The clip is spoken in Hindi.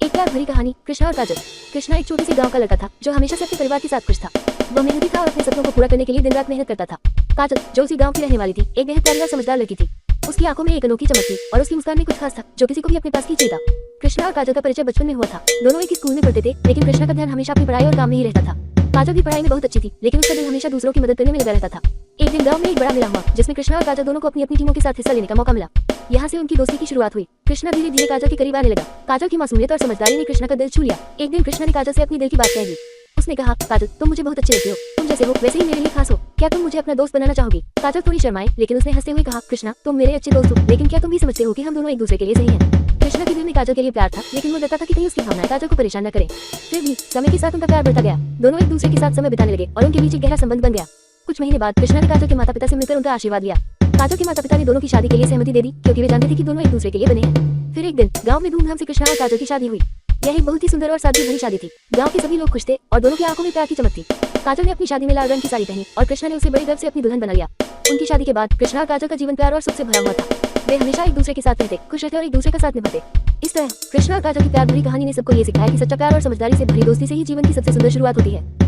एक प्यार भरी कहानी, कृष्णा और काजल। कृष्णा एक छोटे से गांव का लड़का था जो हमेशा से अपने परिवार के साथ खुश था। वह मेहनती था और अपने सपनों को पूरा करने के लिए दिन रात मेहनत करता था। काजल, जो उसी गांव की रहने वाली थी, एक बेहद प्यारी और समझदार लड़की थी। उसकी आंखों में एक अनोखी चमक थी और उसकी मुस्कान में कुछ खास था जो किसी को भी अपने पास खींच लेता। कृष्णा और काजल का परिचय बचपन में हुआ था। दोनों एक ही स्कूल में पढ़ते थे, लेकिन कृष्णा का ध्यान हमेशा अपनी पढ़ाई और काम में ही रहता था। काजल भी पढ़ाई में बहुत अच्छी थी, लेकिन उसका दिल हमेशा दूसरों की मदद करने में लगा रहता था। एक दिन गांव में एक बड़ा मेला हुआ, जिसमें कृष्णा और काजल दोनों को अपनी अपनी टीमों के साथ हिस्सा लेने का मौका मिला। यहाँ से उनकी दोस्ती की शुरुआत हुई। कृष्णा धीरे धीरे काजल के करीब आने लगा। काजल की मासूमियत और समझदारी ने कृष्णा का दिल छू लिया। एक दिन कृष्णा ने काजल से अपनी दिल की बात कह दी। उसने कहा, काजल, तुम मुझे बहुत अच्छे लगते हो। तुम जैसे हो वैसे ही मेरे लिए खास हो। क्या तुम मुझे अपना दोस्त बनाना चाहोगी? काजल थोड़ी शर्माई, लेकिन उसने हंसते हुए कहा, कृष्णा, तुम मेरे अच्छे दोस्त हो, लेकिन क्या तुम भी समझते हो कि हम दोनों एक दूसरे के लिए सही हैं? कृष्णा के दिल में काजल के लिए प्यार था, लेकिन वो डरता था कि कहीं उसकी भावनाएं काजल को परेशान न करें। फिर भी समय के साथ उनका प्यार बढ़ता गया। दोनों एक दूसरे के साथ समय बिताने लगे और उनके बीच एक गहरा संबंध बन गया। कुछ महीने बाद कृष्णा ने काजल के माता पिता से मिलकर उनका आशीर्वाद लिया। काजल के माता पिता ने दोनों की शादी के लिए सहमति दे दी, क्योंकि वे जानते थे कि दोनों एक दूसरे के लिए बने हैं। फिर एक दिन गांव में धूमधाम से कृष्णा और काजल की शादी हुई। यह एक बहुत ही सुंदर और सादगी भरी शादी थी। गांव के सभी लोग खुश थे और दोनों की आंखों में प्यार की चमक थी। काजल ने अपनी शादी में लाल रंग की साड़ी पहनी और कृष्णा ने उसे बड़े गर्व से अपनी दुल्हन बना लिया। उनकी शादी के बाद कृष्णा और काजल का जीवन प्यार और सुख से भरा हुआ था। वे हमेशा एक दूसरे के साथ रहते, खुश रहते और एक दूसरे का साथ निभाते। इस तरह कृष्णा और काजल की प्यार भरी कहानी ने सबको ये सिखाया कि सच्चा प्यार और समझदारी से भरी दोस्ती से ही जीवन की सबसे सुंदर शुरुआत होती है।